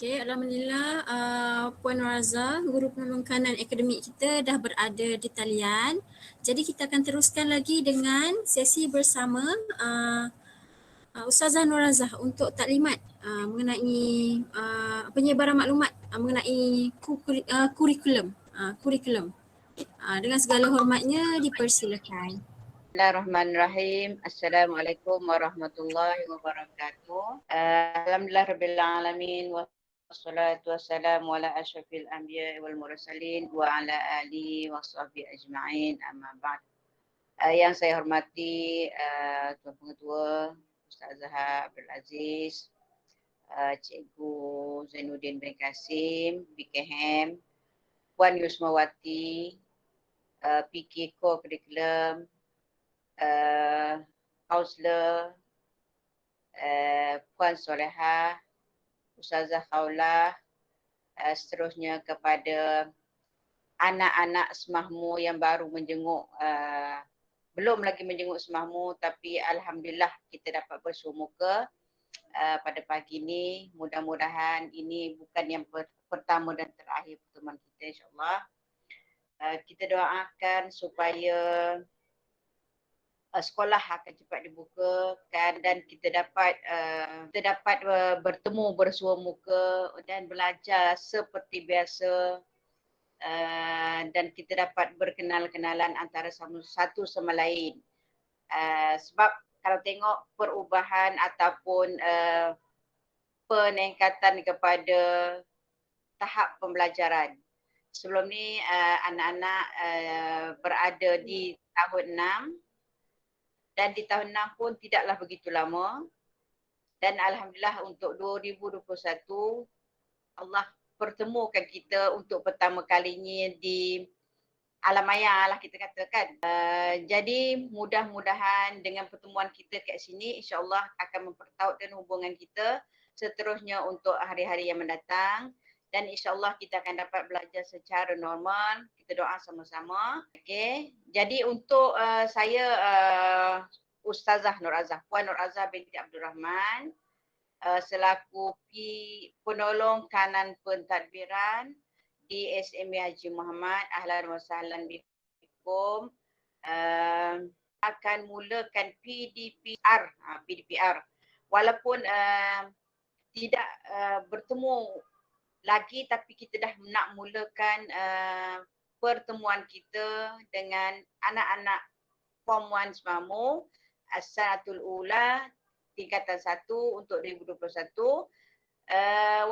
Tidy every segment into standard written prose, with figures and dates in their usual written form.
Okey, Alhamdulillah Puan Raza, guru pemakanan akademik kita dah berada di talian. Jadi kita akan teruskan lagi dengan sesi bersama Ustazah Nur Razah untuk taklimat mengenai penyebaran maklumat mengenai kurikulum. Dengan segala hormatnya dipersilakan. Bismillahirrahmanirrahim. Assalamualaikum warahmatullahi wabarakatuh. Alhamdulillah rabbil alamin wassalatu wassalamu ala asyrafil anbiya wal mursalin wa ala alihi washabbihi ajma'in amma ba'd. Yang saya hormati Tuan Pengetua Ustazah Abdul Aziz, Cikgu Zainuddin bin Kasim, BKM, Puan Yusmawati, PK Co-Curriculum, kaunselor, Puan Solehah, Ustazah Khawlah, seterusnya kepada anak-anak semahmu yang baru menjenguk, belum lagi menjenguk semahmu tapi Alhamdulillah kita dapat bersumuka pada pagi ini. Mudah-mudahan ini bukan yang pertama dan terakhir pertemuan kita, insyaAllah. Kita doakan supaya sekolah akan cepat dibukakan dan kita dapat bertemu bersua muka dan belajar seperti biasa, dan kita dapat berkenal-kenalan antara satu sama lain. Sebab kalau tengok perubahan ataupun peningkatan kepada tahap pembelajaran. Sebelum ni anak-anak berada di tahun 6 dan di tahun 6 pun tidaklah begitu lama. Dan Alhamdulillah untuk 2021 Allah pertemukan kita untuk pertama kalinya di alam maya lah kita katakan. Jadi mudah-mudahan dengan pertemuan kita kat sini insya-Allah akan mempertautkan hubungan kita seterusnya untuk hari-hari yang mendatang. Dan insya-Allah kita akan dapat belajar secara normal. Kita doa sama-sama. Okey. Jadi untuk saya Ustazah Nur Razah, Puan Nur Razah binti Abdul Rahman, selaku penolong kanan pentadbiran di SMA Haji Muhammad. Ahlan wa sahlan bikum. Akan mulakan PDPR. Walaupun tidak bertemu lagi tapi kita dah nak mulakan pertemuan kita dengan anak-anak Form 1 semamu As-Sanatul Ula tingkatan 1 untuk 2021.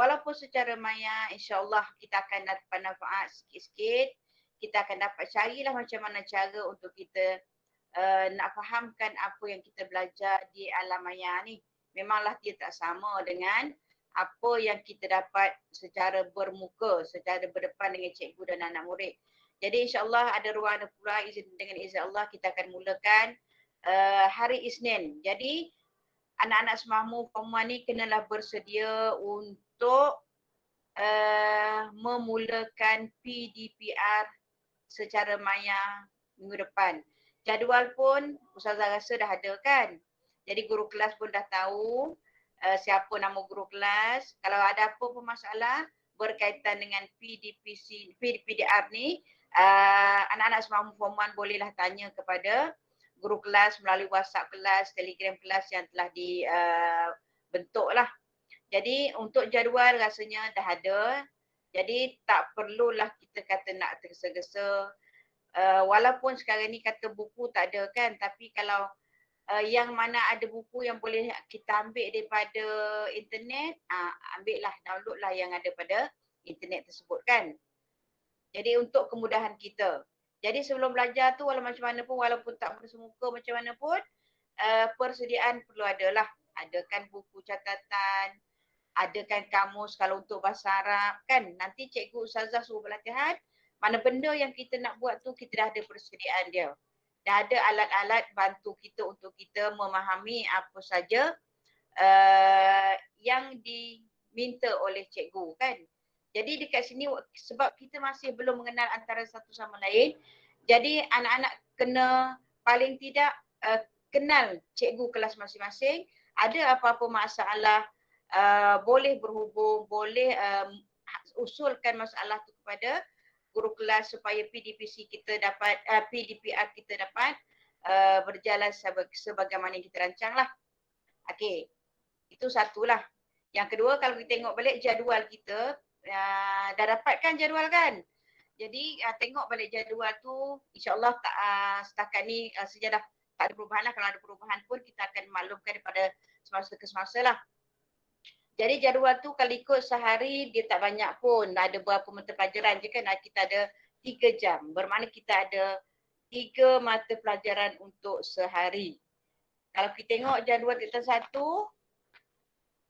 Walaupun secara maya insya-Allah kita akan dapat manfaat sikit-sikit. Kita akan dapat carilah macam mana cara untuk kita nak fahamkan apa yang kita belajar di alam maya ni. Memanglah dia tak sama dengan apa yang kita dapat secara bermuka, secara berdepan dengan cikgu dan anak murid. Jadi insya-Allah ada ruang ada pula dengan izin Allah kita akan mulakan hari Isnin. Jadi anak-anak semahmu Form 1 ni kenalah bersedia untuk memulakan PDPR secara maya minggu depan. Jadual pun Ustazah rasa dah ada kan. Jadi guru kelas pun dah tahu siapa nama guru kelas. Kalau ada apa pun masalah berkaitan dengan PDPR ni, anak-anak semua Form 1 bolehlah tanya kepada guru kelas melalui WhatsApp kelas, Telegram kelas yang telah dibentuk lah. Jadi untuk jadual rasanya dah ada. Jadi tak perlulah kita kata nak tergesa-gesa. Walaupun sekarang ni kata buku tak ada kan, tapi kalau yang mana ada buku yang boleh kita ambil daripada internet, ambil lah, download lah yang ada pada internet tersebut kan. Jadi untuk kemudahan kita. Jadi sebelum belajar tu walau macam mana pun, walaupun tak bersemuka macam mana pun, persediaan perlu adalah. Adakan buku catatan, adakan kamus kalau untuk bahasa Arab kan. Nanti cikgu Ustazah suruh berlatihan, mana benda yang kita nak buat tu kita dah ada persediaan dia. Dah ada alat-alat bantu kita untuk kita memahami apa saja yang diminta oleh cikgu kan. Jadi dekat sini sebab kita masih belum mengenal antara satu sama lain, jadi anak-anak kena paling tidak kenal cikgu kelas masing-masing. Ada apa-apa masalah boleh berhubung, boleh usulkan masalah tu kepada guru kelas supaya PDPC kita dapat, PDPR kita dapat berjalan sebagaimana yang kita rancang lah. Okey, itu satulah. Yang kedua, kalau kita tengok balik jadual kita, dah dapatkan jadual kan? Jadi tengok balik jadual tu, insyaAllah setakat ni saja dah tak ada perubahan lah. Kalau ada perubahan pun kita akan maklumkan daripada semasa ke semasa lah. Jadi jadual tu kalau ikut sehari dia tak banyak pun. Ada berapa mata pelajaran je kan. Kita ada 3 jam. Bermakna kita ada 3 mata pelajaran untuk sehari. Kalau kita tengok jadual kita satu,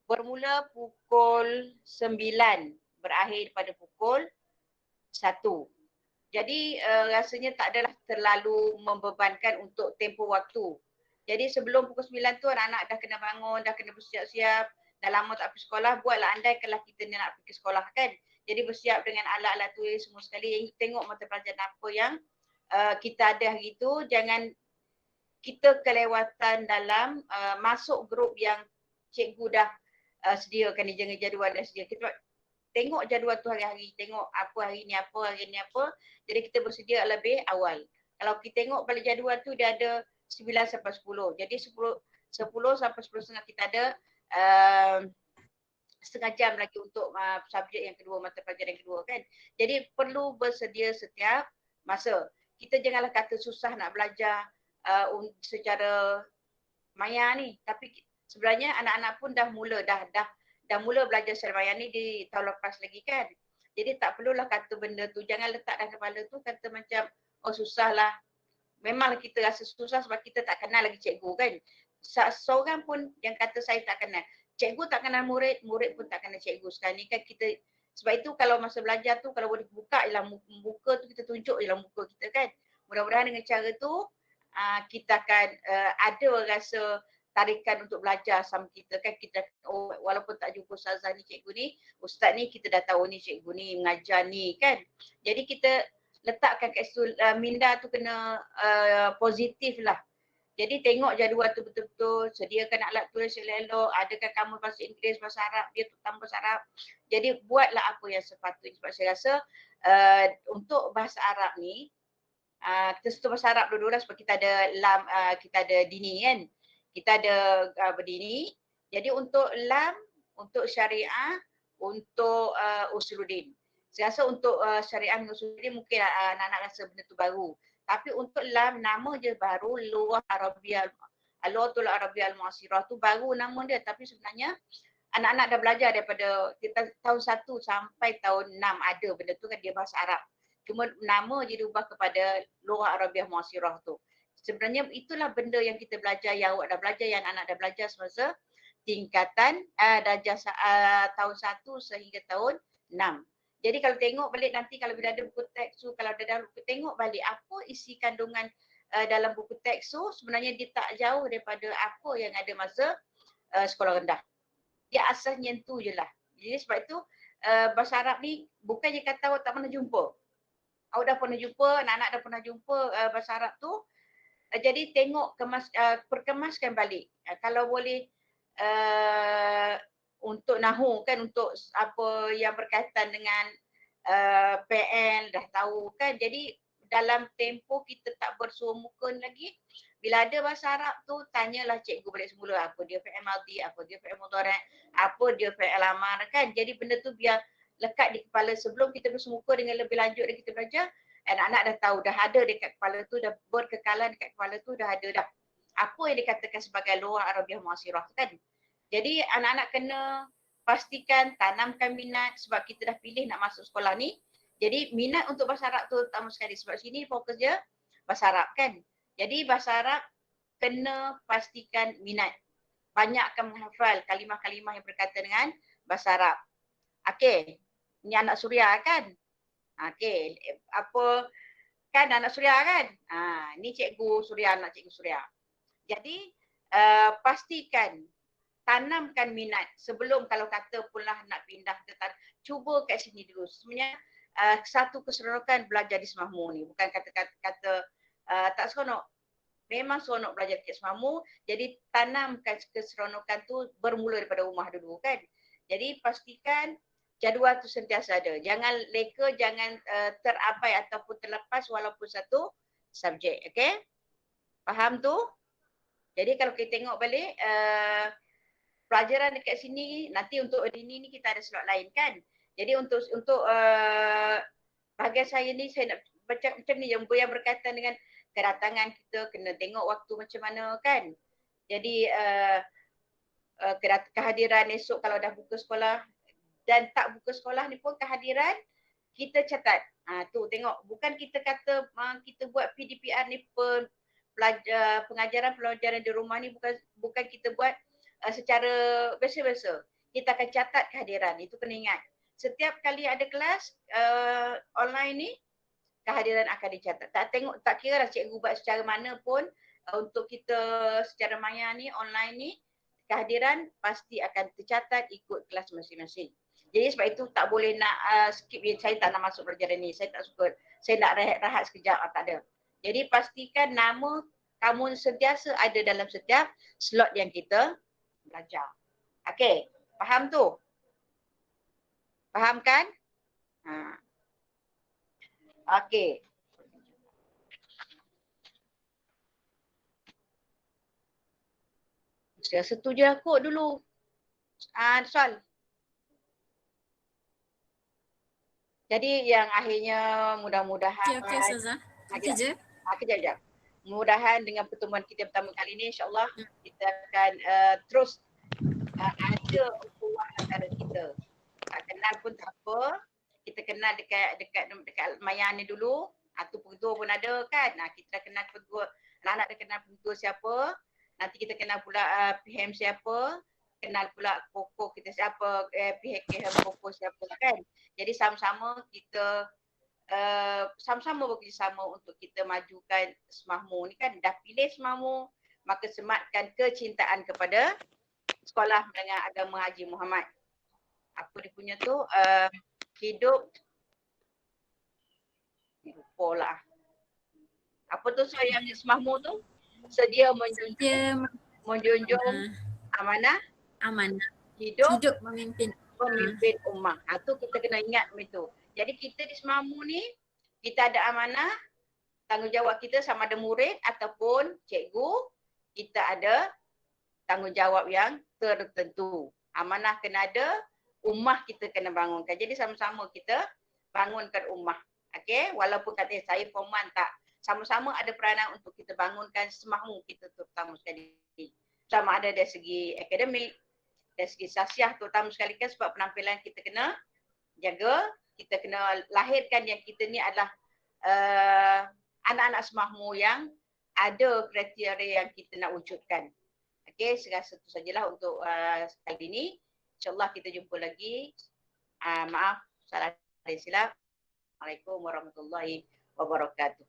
bermula pukul 9, berakhir pada pukul 1. Jadi rasanya tak adalah terlalu membebankan untuk tempoh waktu. Jadi sebelum pukul 9 tu anak-anak dah kena bangun, dah kena bersiap-siap, dah lama tak pergi sekolah, buatlah andai kalau kita nak pergi sekolah kan. Jadi bersiap dengan alat-alat tulis semua sekali, tengok mata pelajaran apa yang kita ada hari tu, jangan kita kelewatan dalam masuk grup yang cikgu dah sediakan, jangan jadual dah sedia. Kita tengok jadual tu hari-hari, tengok apa hari ni apa, hari ni apa. Jadi kita bersedia lebih awal. Kalau kita tengok pada jadual tu dia ada 9 sampai 10. Jadi 10 sampai 10.30 kita ada setengah jam lagi untuk subjek yang kedua, mata pelajaran yang kedua kan. Jadi perlu bersedia setiap masa. Kita janganlah kata susah nak belajar secara maya ni. Tapi sebenarnya anak-anak pun dah mula belajar secara maya ni di tahun lepas lagi kan. Jadi tak perlulah kata benda tu, jangan letak dalam kepala tu kata macam oh susah lah. Memanglah kita rasa susah sebab kita tak kenal lagi cikgu kan. Seorang pun yang kata saya tak kenal. Cikgu tak kenal murid, murid pun tak kenal cikgu. Sekarang ni kan kita, sebab itu kalau masa belajar tu kalau boleh buka ialah muka tu kita tunjuk ialah muka kita kan. Mudah-mudahan dengan cara tu kita akan ada rasa tarikan untuk belajar sama kita kan. Kita walaupun tak jumpa ustazah ni, cikgu ni, ustaz ni kita dah tahu ni cikgu ni mengajar ni kan. Jadi kita letakkan kat situ minda tu kena positif lah. Jadi tengok jadual tu betul-betul, sediakan alat tulis elok-elok, adakan kamus bahasa Inggeris, bahasa Arab, dia tambah bahasa Arab. Jadi buatlah apa yang sepatutnya sebab saya rasa untuk bahasa Arab ni kita sentuh bahasa Arab dulu lah sebab kita ada lam, kita ada dini kan. Kita ada berdini. Jadi untuk lam, untuk syariah, untuk usuluddin. Saya rasa untuk syariah dan usuluddin mungkin anak-anak rasa benda tu baru. Tapi untuk lam, nama je baru, Lughah Arabiyyah, Lughatul Arabiyyah Al-Mu'asirah tu baru nama dia. Tapi sebenarnya anak-anak dah belajar daripada tahun 1 sampai tahun 6 ada benda tu kan, dia bahasa Arab. Cuma nama je diubah kepada Lughah Arabiyyah Mu'asirah tu. Sebenarnya itulah benda yang kita belajar, yang awak dah belajar, yang anak dah belajar semasa tingkatan darjah tahun 1 sehingga tahun 6. Jadi kalau tengok balik nanti kalau bila ada buku teks tu, kalau ada buku, tengok balik apa isi kandungan dalam buku teks tu, sebenarnya dia tak jauh daripada apa yang ada masa sekolah rendah. Dia asas nyentuh je lah. Jadi sebab itu bahasa Arab ni bukannya kata awak tak pernah jumpa. Awak dah pernah jumpa, anak-anak dah pernah jumpa bahasa Arab tu. Jadi tengok, perkemaskan balik. Kalau boleh untuk nahu kan, untuk apa yang berkaitan dengan PL dah tahu kan. Jadi dalam tempoh kita tak bersua muka lagi, bila ada bahasa Arab tu tanyalah cikgu balik semula apa dia fi'il madhi, apa dia fi'il mudhari', apa dia fi'il amar kan. Jadi benda tu biar lekat di kepala sebelum kita bersemuka dengan lebih lanjut dan kita belajar, anak-anak dah tahu, dah ada dekat kepala tu, dah berkekalan dekat kepala tu, dah ada dah apa yang dikatakan sebagai Lughah Arabiyyah Mu'asirah kan. Jadi anak-anak kena pastikan tanamkan minat sebab kita dah pilih nak masuk sekolah ni. Jadi minat untuk bahasa Arab tu utama sekali sebab sini fokus je bahasa Arab kan. Jadi bahasa Arab kena pastikan minat. Banyakkan menghafal kalimah-kalimah yang berkaitan dengan bahasa Arab. Okey. Ini anak Suria kan? Okey. Apa kan anak Suria kan? Ni cikgu Suria, anak cikgu Suria. Jadi pastikan tanamkan minat sebelum kalau kata pula nak pindah ke cuba kat sini dulu. Sebenarnya satu keseronokan belajar di Semahmu ni bukan kata tak seronok. memang seronok belajar dekat semamu. Jadi tanamkan keseronokan tu bermula daripada rumah dulu kan. Jadi pastikan jadual tu sentiasa ada. Jangan leka, jangan terabai ataupun terlepas walaupun satu subjek. Okay? Faham tu? Jadi kalau kita tengok balik pelajaran dekat sini, nanti untuk ini ni kita ada slot lain kan. Jadi untuk bahagian saya ni saya nak macam ni yang berkaitan dengan kedatangan kita, kena tengok waktu macam mana kan. Jadi kehadiran esok kalau dah buka sekolah dan tak buka sekolah ni pun kehadiran kita catat. Tu tengok, bukan kita kata kita buat PDPR ni pengajaran pelajaran di rumah ni bukan kita buat secara biasa-biasa. Kita akan catat kehadiran. Itu kena ingat. Setiap kali ada kelas online ni, kehadiran akan dicatat. Tak kira lah cikgu buat secara mana pun untuk kita secara maya ni, online ni, kehadiran pasti akan tercatat ikut kelas masing-masing. Jadi sebab itu tak boleh nak skip. Saya tak nak masuk pelajaran ni. Saya tak suka. Saya nak rehat sekejap. Tak ada. Jadi pastikan nama kamu sentiasa ada dalam setiap slot yang kita belajar. Okey, faham tu? Faham kan? Okey. Saya setuju aku dulu. Soal. Jadi yang akhirnya mudah-mudahan. Okey Ustazah. Okey je. Kejap. Mudah-mudahan dengan pertemuan kita pertama kali ni insyaAllah kita akan terus ada ukhuwah antara kita. Tak kenal pun tak apa. Kita kenal dekat Maya ni dulu. Tu pengetua pun ada kan. Kita dah kenal pengetua. Anak-anak dah kenal pengetua siapa. Nanti kita kenal pula PM siapa. Kenal pula pokok kita siapa. PHK pokok siapa kan. Jadi sama-sama kita sama-sama bekerjasama untuk kita majukan SMAHMU ni kan. Dah pilih SMAHMU, maka sematkan kecintaan kepada Sekolah Menengah Agama Haji Muhammad. Apa dia punya tu? Hidup. Lupa lah. Apa tu yang SMAHMU tu? Sedia menjunjung amanah. Hidup memimpin ummah. Tu kita kena ingat begitu. Jadi kita di SMAHMU ni, kita ada amanah, tanggungjawab kita sama ada murid ataupun cikgu, kita ada tanggungjawab yang tertentu. Amanah kena ada, ummah kita kena bangunkan. Jadi sama-sama kita bangunkan ummah. Okey, walaupun kata saya form 1 tak, sama-sama ada peranan untuk kita bangunkan SMAHMU kita terutama sekali. Sama ada dari segi akademik, dari segi sasiah terutama sekali kan sebab penampilan kita kena jaga. Kita kena lahirkan yang kita ni adalah anak-anak SMAHMU yang ada kriteria yang kita nak wujudkan. Okey, serasa itu sajalah untuk kali ini. InsyaAllah kita jumpa lagi. Maaf, salah silap. Assalamualaikum warahmatullahi wabarakatuh.